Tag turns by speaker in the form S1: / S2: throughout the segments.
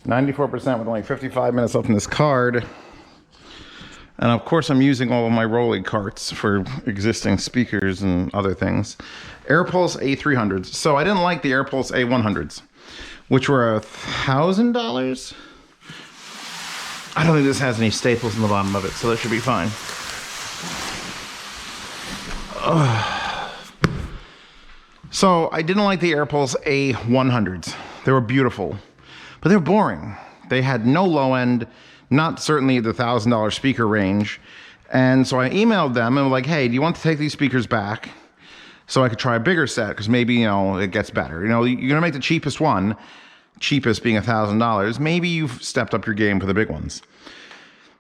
S1: 94% with only 55 minutes left in this card. And of course I'm using all of my Rolly carts for existing speakers and other things. Airpulse A300s. So I didn't like the Airpulse A100s, which were $1,000. I don't think this has any staples in the bottom of it, so that should be fine. So I didn't like the Airpulse A100s. They were beautiful, but they were boring. They had no low end, not certainly the $1,000 speaker range. And so I emailed them and was like, hey, do you want to take these speakers back so I could try a bigger set? Because maybe, you know, it gets better. You know, you're gonna make the cheapest one, cheapest being $1,000. Maybe you've stepped up your game for the big ones.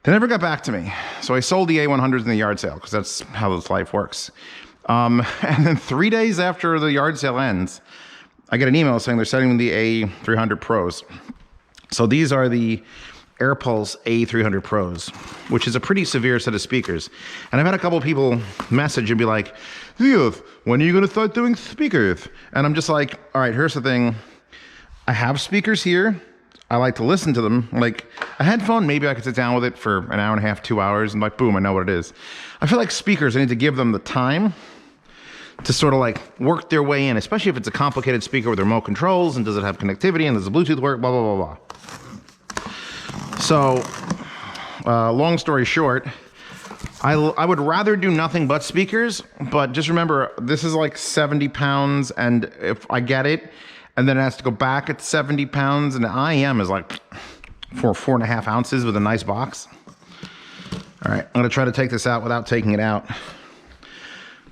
S1: They never got back to me. So I sold the A100s in the yard sale because that's how this life works. And then 3 days after the yard sale ends, I get an email saying they're sending me the A300 Pros. So these are the Airpulse A300 Pros, which is a pretty severe set of speakers. And I've had a couple of people message and be like, Zeus, when are you going to start doing speakers? And I'm just like, all right, here's the thing. I have speakers here. I like to listen to them. Like a headphone, maybe I could sit down with it for an hour and a half, 2 hours, and like, boom, I know what it is. I feel like speakers, I need to give them the time to sort of like work their way in, especially if it's a complicated speaker with remote controls and does it have connectivity and does the Bluetooth work, blah, blah, blah, blah. So, long story short, I would rather do nothing but speakers, but just remember, this is like 70 pounds, and if I get it, and then it has to go back at 70 pounds, and the IEM is like 4.5 ounces with a nice box. All right, I'm gonna try to take this out without taking it out.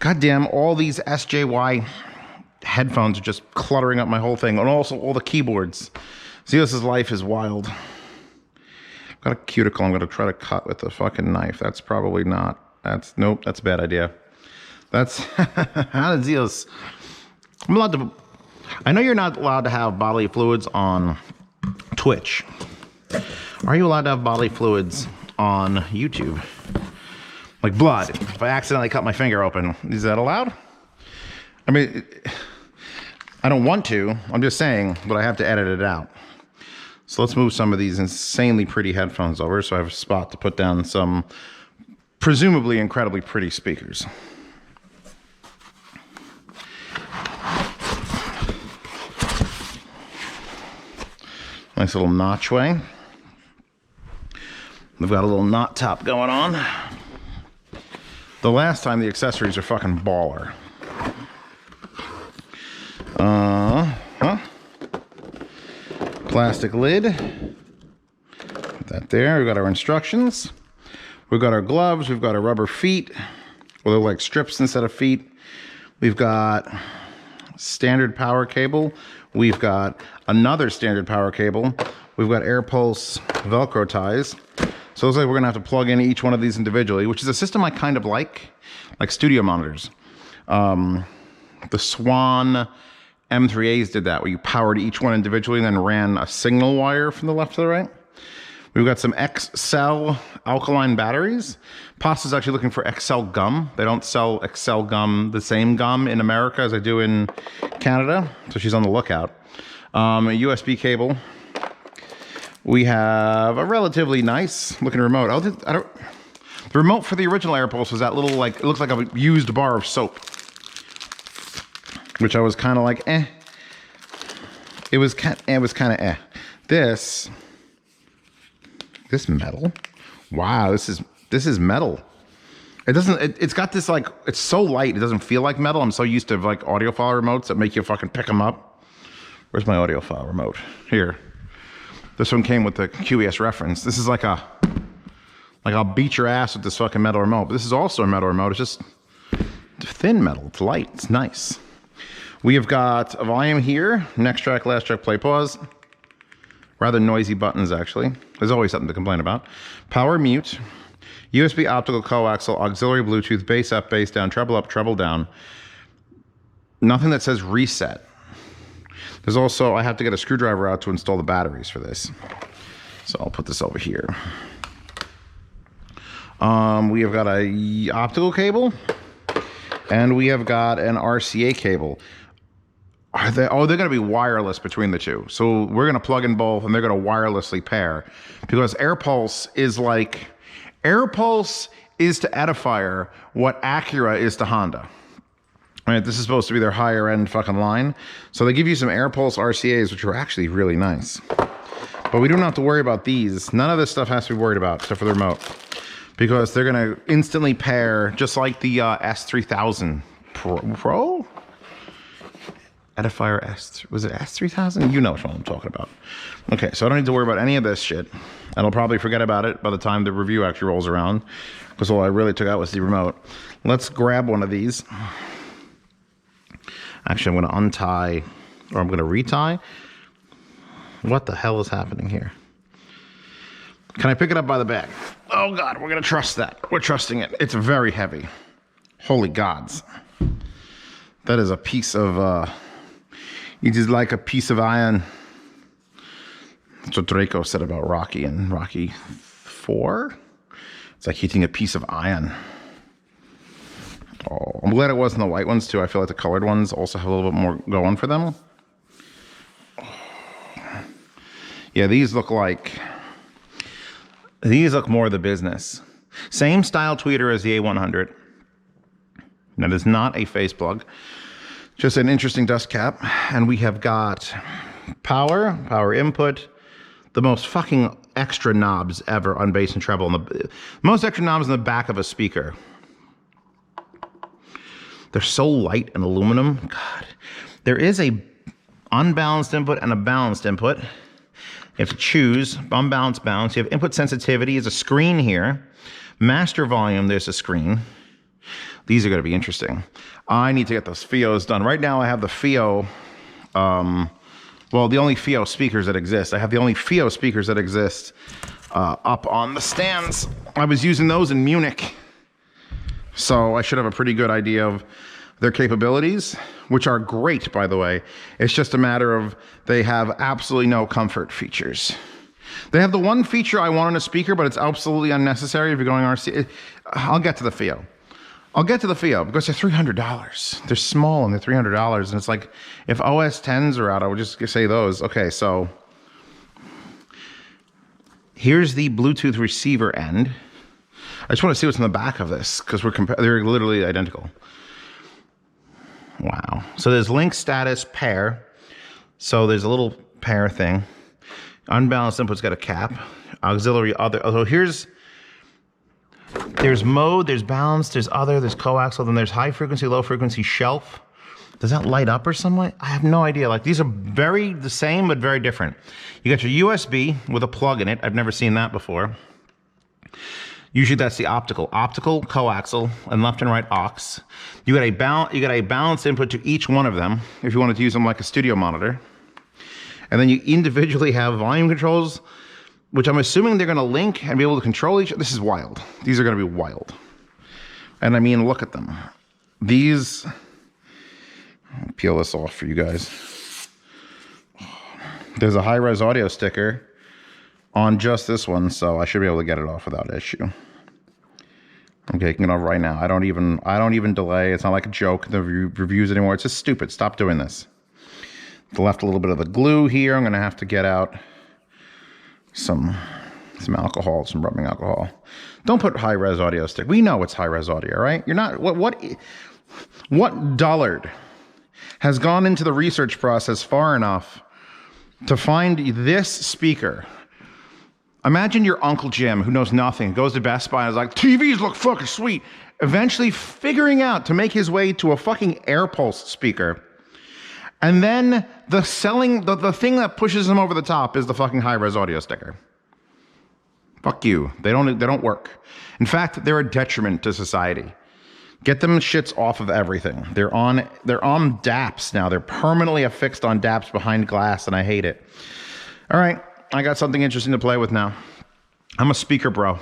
S1: Goddamn, all these SJY headphones are just cluttering up my whole thing, and also all the keyboards. Zeus's life is wild. Got a cuticle I'm gonna try to cut with a fucking knife. That's probably not, nope, that's a bad idea. That's, how did Zeus, I'm allowed to, I know you're not allowed to have bodily fluids on Twitch. Are you allowed to have bodily fluids on YouTube? Like blood. If I accidentally cut my finger open, is that allowed? I mean, I don't want to. I'm just saying, but I have to edit it out. So let's move some of these insanely pretty headphones over so I have a spot to put down some presumably incredibly pretty speakers. Nice little notchway. We've got a little knot top going on. The last time the accessories are fucking baller. Plastic lid. Put that there. We've got our instructions. We've got our gloves. We've got our rubber feet. Well, they're like strips instead of feet. We've got standard power cable. We've got another standard power cable. We've got Airpulse Velcro ties. So it looks like we're gonna have to plug in each one of these individually, which is a system I kind of like studio monitors. The Swan M3As did that, where you powered each one individually and then ran a signal wire from the left to the right. We've got some XL alkaline batteries. Pasta's actually looking for XL gum. They don't sell XL gum, the same gum in America as I do in Canada, so she's on the lookout. A USB cable. We have a relatively nice looking remote. The remote for the original Airpulse was that little, like, it looks like a used bar of soap, which I was kind of like, eh. It was kind of eh. This metal. Wow, this is metal. It doesn't. It's got this, like, it's so light. It doesn't feel like metal. I'm so used to like audiophile remotes that make you fucking pick them up. Where's my audiophile remote? Here. This one came with the QES reference. This is like I'll beat your ass with this fucking metal remote. But this is also a metal remote. It's just thin metal. It's light. It's nice. We have got a volume here. Next track, last track, play, pause. Rather noisy buttons, actually. There's always something to complain about. Power mute. USB optical coaxial, auxiliary Bluetooth, bass up, bass down, treble down. Nothing that says reset. There's also, I have to get a screwdriver out to install the batteries for this. So I'll put this over here. We have got a optical cable, and we have got an RCA cable. they're going to be wireless between the two. So we're going to plug in both, and they're going to wirelessly pair, because Airpulse is to Edifier what Acura is to Honda. All right, this is supposed to be their higher end fucking line. So they give you some Airpulse RCAs, which are actually really nice. But we don't have to worry about these. None of this stuff has to be worried about, except for the remote, because they're going to instantly pair, just like the S3000 Pro? Edifier was it S3000? You know which one I'm talking about. Okay, so I don't need to worry about any of this shit. And I'll probably forget about it by the time the review actually rolls around, because all I really took out was the remote. Let's grab one of these. Actually, I'm going to untie, or I'm going to retie. What the hell is happening here? Can I pick it up by the back? Oh God, we're going to trust that. We're trusting it. It's very heavy. Holy gods. That is a piece of, it is like a piece of iron. That's what Draco said about Rocky in Rocky 4. It's like hitting a piece of iron. Oh, I'm glad it wasn't the white ones too. I feel like the colored ones also have a little bit more going for them. Yeah, these look more the business. Same style tweeter as the A100. That is not a face plug. Just an interesting dust cap. And we have got power input, the most fucking extra knobs ever on bass and treble. The most extra knobs in the back of a speaker. They're so light and aluminum. God. There is a unbalanced input and a balanced input. You have to choose unbalanced, balance. You have input sensitivity. There's a screen here. Master volume, there's a screen. These are going to be interesting. I need to get those FIOs done. Right now I have the FIO, well, the only FIO speakers that exist. I have the only FIO speakers that exist up on the stands. I was using those in Munich. So I should have a pretty good idea of their capabilities, which are great, by the way. It's just a matter of they have absolutely no comfort features. They have the one feature I want on a speaker, but it's absolutely unnecessary if you're going RC. I'll get to the FIO. I'll get to the FIO because they're $300. They're small and they're $300. And it's like, if OS-10s are out, I would just say those. Okay, so here's the Bluetooth receiver end. I just want to see what's in the back of this because they're literally identical. Wow. So there's link status pair. So there's a little pair thing. Unbalanced input's got a cap. Auxiliary other. So there's mode, there's balance, there's other, there's coaxial, then there's high frequency, low frequency shelf. Does that light up or something? I have no idea. Like, these are very the same, but very different. You got your USB with a plug in it. I've never seen that before. Usually that's the optical, coaxial, and left and right aux. You got a balanced input to each one of them if you wanted to use them like a studio monitor. And then you individually have volume controls, which I'm assuming they're going to link and be able to control each other. This is wild. These are going to be wild. And I mean, look at them. These, I'll peel this off for you guys. There's a high-res audio sticker on just this one, so I should be able to get it off without issue. I'm taking it off right now. I don't even delay. It's not like a joke, the reviews anymore. It's just stupid. Stop doing this. Left a little bit of the glue here. I'm going to have to get out some alcohol, some rubbing alcohol. Don't put high-res audio stick. We know it's high-res audio, right? You're not, what dullard has gone into the research process far enough to find this speaker? Imagine your Uncle Jim, who knows nothing, goes to Best Buy and is like, TVs look fucking sweet. Eventually figuring out to make his way to a fucking Airpulse speaker. And then the thing that pushes him over the top is the fucking high-res audio sticker. Fuck you. They don't work. In fact, they're a detriment to society. Get them shits off of everything. They're on DAPs now. They're permanently affixed on DAPs behind glass, and I hate it. All right, I got something interesting to play with now. I'm a speaker bro.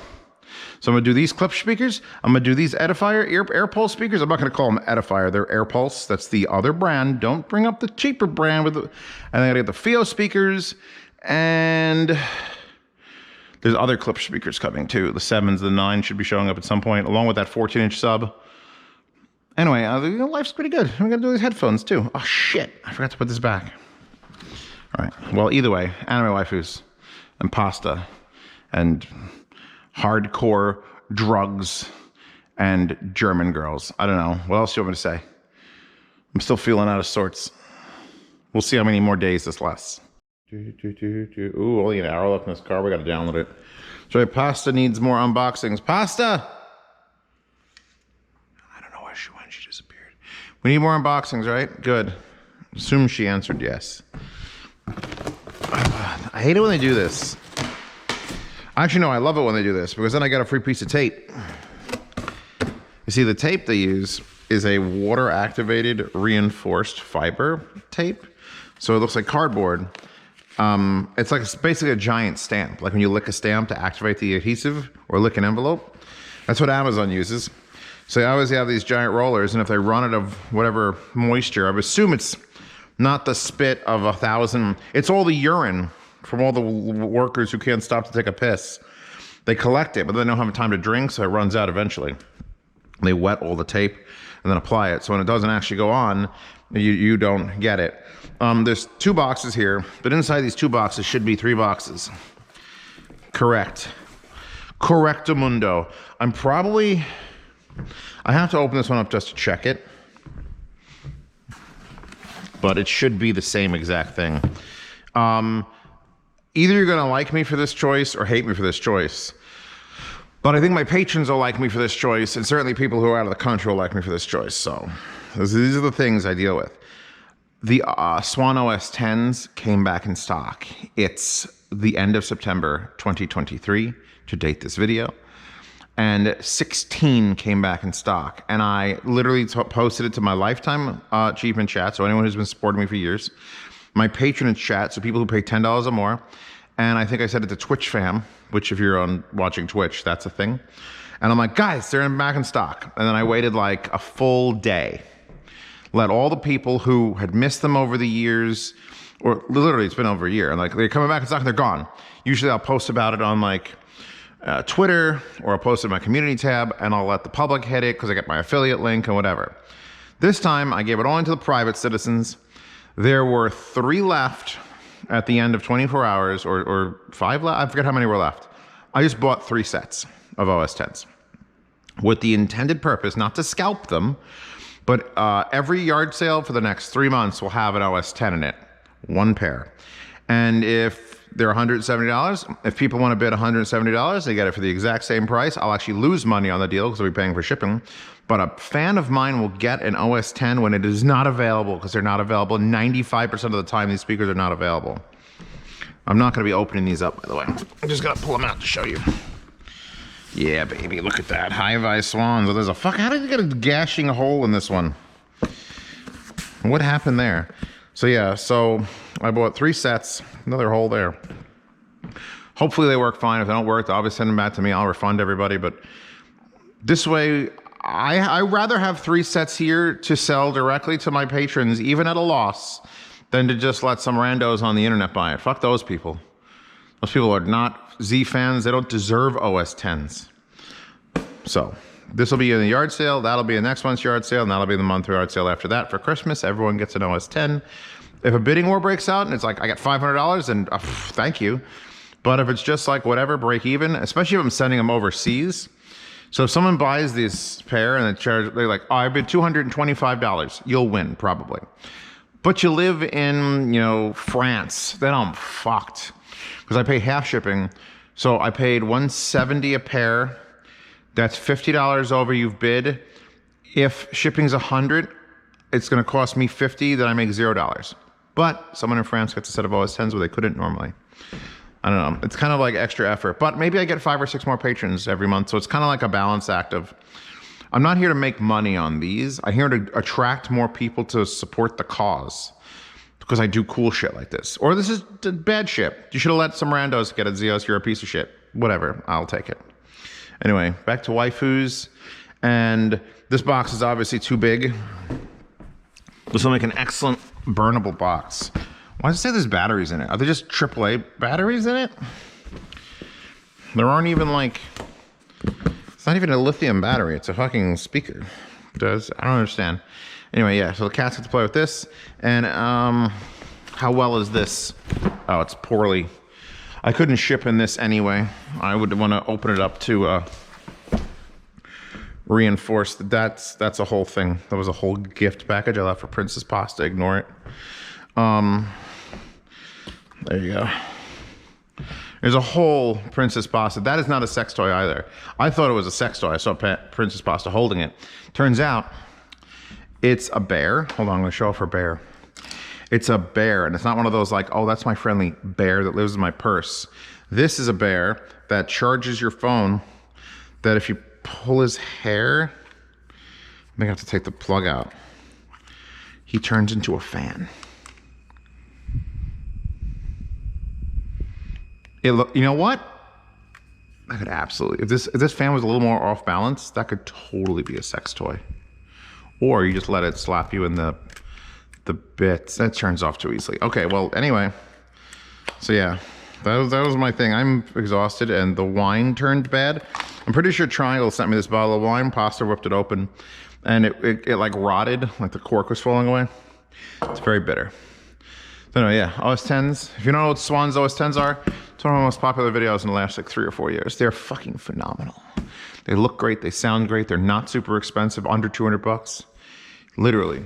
S1: So I'm going to do these clip speakers. I'm going to do these Edifier Airpulse speakers. I'm not going to call them Edifier. They're Airpulse. That's the other brand. Don't bring up the cheaper brand. And then I got to get the FIO speakers. And there's other clip speakers coming too. The 7s, the 9s should be showing up at some point, along with that 14-inch sub. Anyway, life's pretty good. We gotta do these headphones too. Oh shit, I forgot to put this back. All right, well, either way, anime waifus and pasta and hardcore drugs and German girls. I don't know. What else do you want me to say? I'm still feeling out of sorts. We'll see how many more days this lasts. Ooh, only an hour left in this car. We gotta download it. So pasta needs more unboxings. Pasta! I don't know where she went. She disappeared. We need more unboxings, right? Good. Assume she answered yes. I hate it when they do this. Actually, no, I love it when they do this because then I get a free piece of tape. You see, the tape they use is a water-activated reinforced fiber tape. So it looks like cardboard. It's basically a giant stamp. Like when you lick a stamp to activate the adhesive or lick an envelope. That's what Amazon uses. So they always have these giant rollers, and if they run it of whatever moisture, I would assume it's not the spit of 1,000. It's all the urine from all the workers who can't stop to take a piss. They collect it, but they don't have time to drink, so it runs out eventually. They wet all the tape and then apply it. So when it doesn't actually go on, you don't get it. There's 2 boxes here, but inside these 2 boxes should be 3 boxes. Correct. Correctamundo. I have to open this one up just to check it. But it should be the same exact thing. Either you're gonna like me for this choice or hate me for this choice. But I think my patrons will like me for this choice, and certainly people who are out of the country will like me for this choice. So these are the things I deal with. The Swan OS-10s came back in stock. It's the end of September 2023 to date this video. And 16 came back in stock. And I literally posted it to my lifetime achievement chat, so anyone who's been supporting me for years. My patronage chat, so people who pay $10 or more. And I think I said it to Twitch fam, which if you're watching Twitch, that's a thing. And I'm like, guys, they're back in stock. And then I waited like a full day. Let all the people who had missed them over the years, or literally it's been over a year, and like they're coming back in stock and they're gone. Usually I'll post about it on like Twitter, or I'll post it in my community tab, and I'll let the public hit it because I get my affiliate link and whatever. This time I gave it only to the private citizens. There were 3 left at the end of 24 hours, or 5 left. I forget how many were left. I just bought 3 sets of OS-10s with the intended purpose not to scalp them, but every yard sale for the next 3 months will have an OS-10 in it, 1 pair. And if they're $170, if people want to bid $170, they get it for the exact same price. I'll actually lose money on the deal because I'll be paying for shipping. But a fan of mine will get an OS-10 when it is not available, because they're not available. 95% of the time, these speakers are not available. I'm not going to be opening these up, by the way. I'm just going to pull them out to show you. Yeah, baby, look at that. High-vis Swans. Oh, there's a how did you get a gashing hole in this one? What happened there? So yeah, so I bought 3 sets. Another hole there. Hopefully they work fine. If they don't work, they'll obviously send them back to me. I'll refund everybody. But this way, I rather have 3 sets here to sell directly to my patrons, even at a loss, than to just let some randos on the internet buy it. Fuck those people. Those people are not Z fans. They don't deserve OS-10s. So this will be in the yard sale. That'll be the next month's yard sale, and that'll be the month yard sale after that. For Christmas, everyone gets an OS-10. If a bidding war breaks out and it's like, I got $500, then thank you. But if it's just like whatever, break even, especially if I'm sending them overseas. So if someone buys this pair and they're like, oh, I bid $225, you'll win probably. But you live in, France, then I'm fucked. Because I pay half shipping. So I paid $170 a pair. That's $50 over you've bid. If shipping's $100, it's going to cost me $50, then I make $0. But someone in France gets a set of OS-10s where they couldn't normally. I don't know. It's kind of like extra effort. But maybe I get 5 or 6 more patrons every month. So it's kind of like a balance act of, I'm not here to make money on these. I'm here to attract more people to support the cause. Because I do cool shit like this. Or this is bad shit. You should have let some randos get it, Zeos. You're a piece of shit. Whatever. I'll take it. Anyway, back to waifus. And this box is obviously too big. This will make an excellent burnable box. Why does it say there's batteries in it? Are they just AAA batteries in it? There aren't even like... It's not even a lithium battery. It's a fucking speaker. does. I don't understand. Anyway, yeah, so the cats get to play with this. And how well is this? Oh, it's poorly. I couldn't ship in this anyway. I would want to open it up to reinforce that's a whole thing. That was a whole gift package I left for Princess Pasta. Ignore it. There you go. There's a whole Princess Pasta. That is not a sex toy either. I thought it was a sex toy. I saw Princess Pasta holding it. Turns out it's a bear. Hold on, I'm gonna show off her bear. It's a bear, and it's not one of those like, oh, that's my friendly bear that lives in my purse. This is a bear that charges your phone, that if you pull his hair, I'm gonna have to take the plug out. He turns into a fan. You know what? That could absolutely, if this fan was a little more off balance, that could totally be a sex toy. Or you just let it slap you in the bits. That turns off too easily. Okay, well, anyway. So yeah, that was my thing. I'm exhausted and the wine turned bad. I'm pretty sure Triangle sent me this bottle of wine. Pasta whipped it open and it like rotted, like the cork was falling away. It's very bitter. So anyway, yeah, OS-10s. If you don't know what Swan's OS-10s are, it's one of the most popular videos in the last like 3 or 4 years. They're fucking phenomenal. They look great, they sound great, they're not super expensive, under 200 bucks. Literally,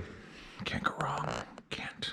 S1: can't go wrong, can't.